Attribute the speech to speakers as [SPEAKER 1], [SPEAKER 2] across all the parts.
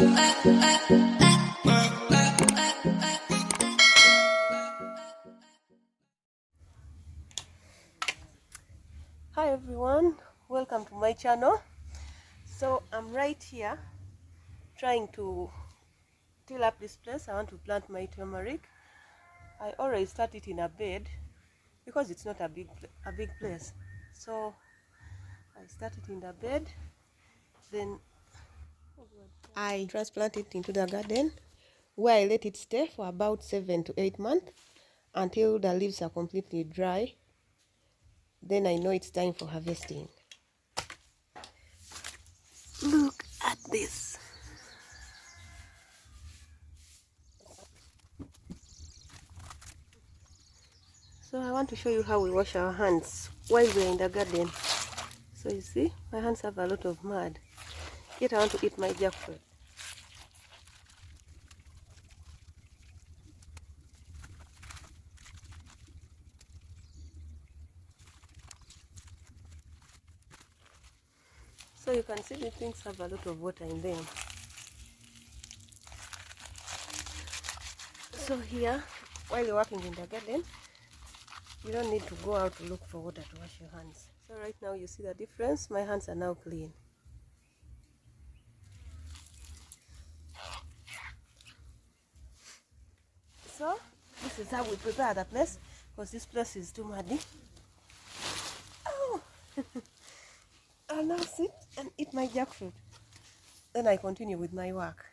[SPEAKER 1] Hi everyone, welcome to my channel. So I'm right here trying to till up this place. I want to plant my turmeric. I already start it in a bed because it's not a big place. So I start it in the bed, then I transplant it into the garden where I let it stay for about 7 to 8 months until the leaves are completely dry. Then I know it's time for harvesting. Look at this. So I want to show you how we wash our hands while we're in the garden. So you see, my hands have a lot of mud. Yet I want to eat my jackfruit. So you can see the things have a lot of water in them. So here, while you're working in the garden, you don't need to go out to look for water to wash your hands. So right now you see the difference. My hands are now clean. So this is how we prepare the place, because this place is too muddy. Oh! I'll now sit and eat my jackfruit. Then I continue with my work.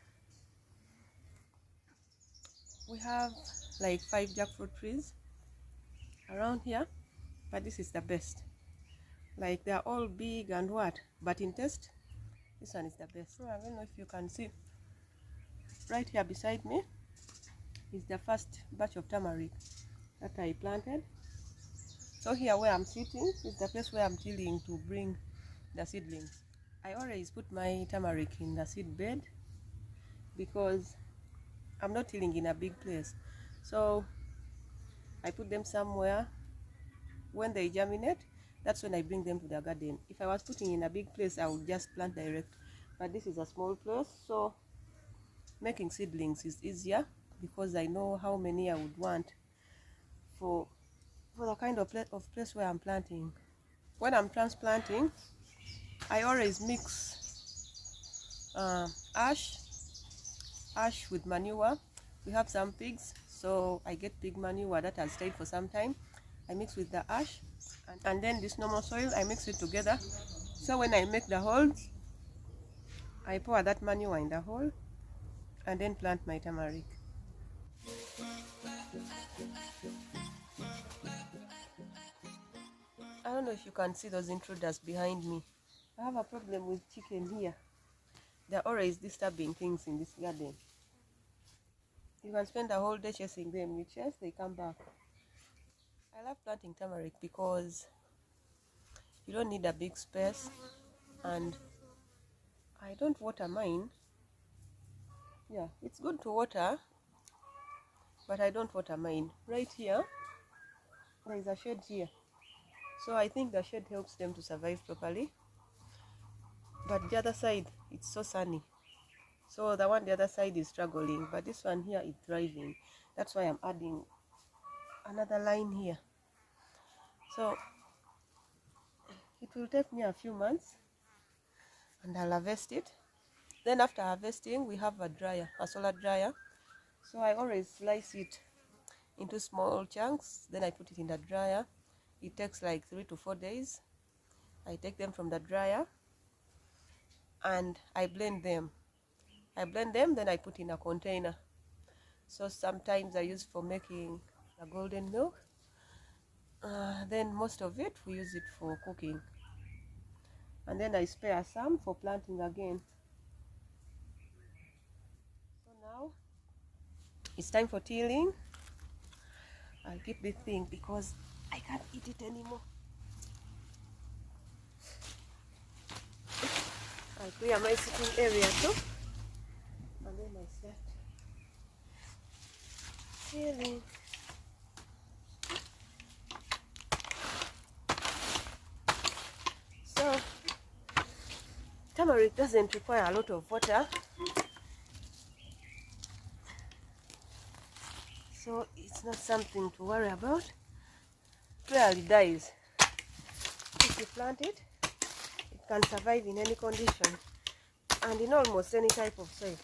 [SPEAKER 1] We have like 5 jackfruit trees around here, but this is the best. Like they're all big and what, but in taste, this one is the best. So I don't know if you can see, right here beside me is the first batch of turmeric that I planted. So here where I'm sitting is the place where I'm tilling to bring the seedlings. I always put my turmeric in the seed bed because I'm not tilling in a big place. So I put them somewhere. When they germinate, that's when I bring them to the garden. If I was putting in a big place, I would just plant direct. But this is a small place, so making seedlings is easier because I know how many I would want for the kind of place where I'm planting. When I'm transplanting, I always mix ash with manure. We have some pigs, so I get pig manure that has stayed for some time. I mix with the ash, and then this normal soil, I mix it together. So when I make the holes, I pour that manure in the hole and then plant my turmeric. I don't know if you can see those intruders behind me. I have a problem with chicken here. They're always disturbing things in this garden. You can spend a whole day chasing them. You chase, they come back. I love planting turmeric because you don't need a big space, and I don't water mine. Yeah, it's good to water, but I don't water mine. Right here, there is a shade here. So I think the shade helps them to survive properly. But the other side, it's so sunny. So the one the other side is struggling, but this one here is thriving. That's why I'm adding another line here. So it will take me a few months and I'll harvest it. Then after harvesting, we have a dryer, a solar dryer. So I always slice it into small chunks. Then I put it in the dryer. It takes like 3 to 4 days. I take them from the dryer and I blend them. Then I put in a container. So sometimes I use for making a golden milk. Then most of it, we use it for cooking. And then I spare some for planting again. So now it's time for tilling. I'll keep this thing because I can't eat it anymore. I'll clear my sitting area too. And then I start tilling. So turmeric doesn't require a lot of water. so it's not something to worry about. It rarely dies. If you plant it, it can survive in any condition and in almost any type of soil.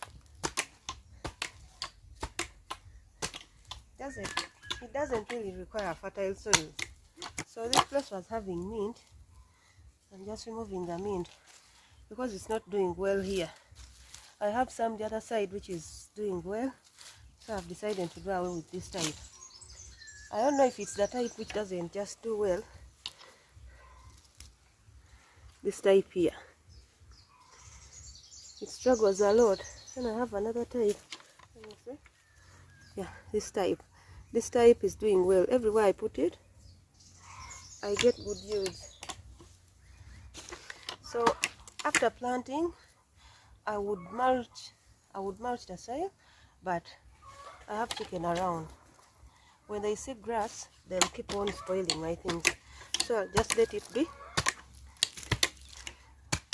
[SPEAKER 1] It doesn't really require fertile soils. So this place was having mint. I'm just removing the mint because it's not doing well here. I have some the other side which is doing well, so I've decided to do away with this type. I don't know if it's the type which doesn't just do well. This type here, it struggles a lot. Then I have another type. Let me see. Yeah, this type is doing well. Everywhere I put it, I get good yields. So after planting, I would mulch the soil, but I have chicken around. When they see grass, they'll keep on spoiling my things. So I'll just let it be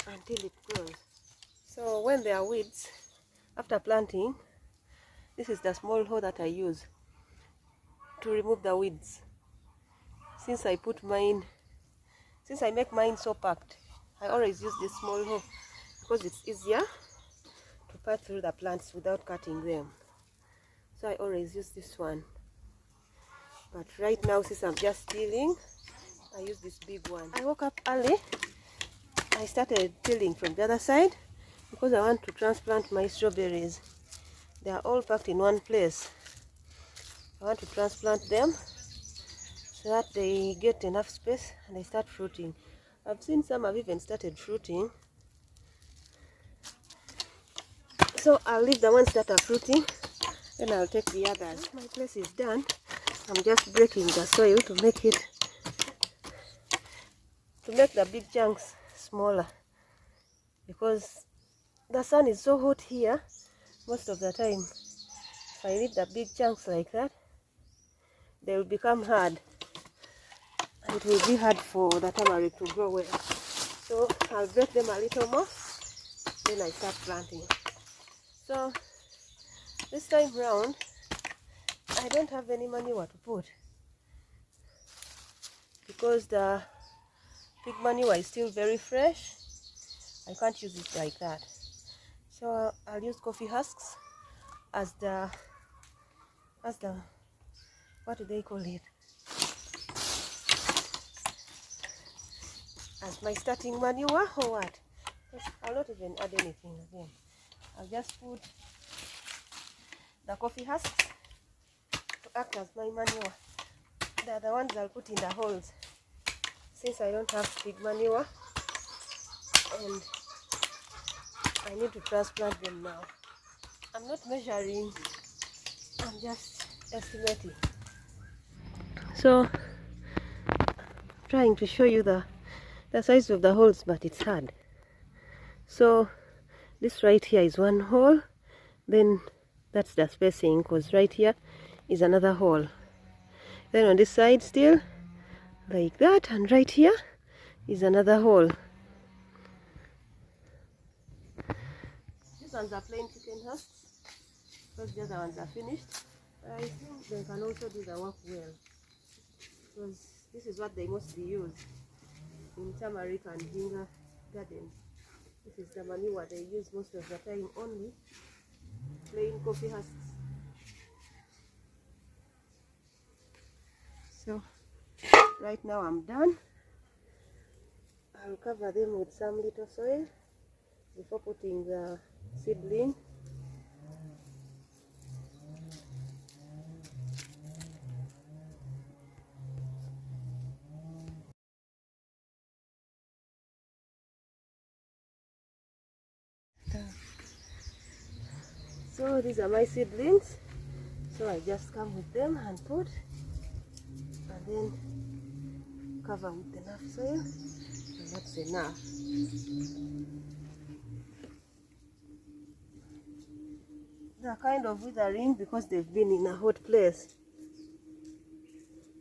[SPEAKER 1] until it grows. So when there are weeds, after planting, this is the small hoe that I use to remove the weeds. Since I make mine so packed, I always use this small hoe because it's easier to pass through the plants without cutting them. So I always use this one. But right now, since I'm just tilling, I use this big one. I woke up early. I started tilling from the other side because I want to transplant my strawberries. They are all packed in one place. I want to transplant them so that they get enough space and they start fruiting. I've seen some have even started fruiting. So I'll leave the ones that are fruiting, then I'll take the others. My place is done. I'm just breaking the soil to make the big chunks smaller, because the sun is so hot here most of the time. If I leave the big chunks like that, they will become hard. It will be hard for the turmeric to grow well. So I'll break them a little more, then I start planting. So this time round, I don't have any manure to put because the pig manure is still very fresh. I can't use it like that. So I'll use coffee husks as the what do they call it? As my starting manure or what? I'll not even add anything again. I'll just put the coffee husks to act as my manure. The other ones I'll put in the holes, since I don't have pig manure and I need to transplant them now. I'm not measuring, I'm just estimating. So trying to show you the size of the holes, but it's hard. So this right here is one hole, then that's the spacing, because right here is another hole. Then on this side still like that, and right here is another hole. These ones are plain chicken husks because the other ones are finished. I think they can also do the work well, because this is what they mostly use in turmeric and ginger gardens. This is the manure they use most of the time, only plain coffee husks. So right now I'm done. I'll cover them with some little soil before putting the seedling. So these are my seedlings. So I just come with them and put, and then cover with enough soil, and that's enough. They're kind of withering because they've been in a hot place,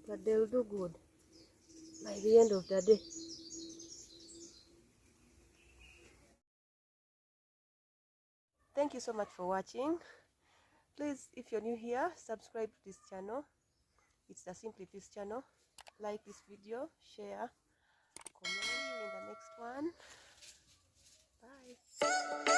[SPEAKER 1] but they'll do good by the end of the day. Thank you so much for watching. Please, if you're new here, subscribe to this channel. It's the Simply Peace channel. Like this video, share, comment. See you in the next one. Bye.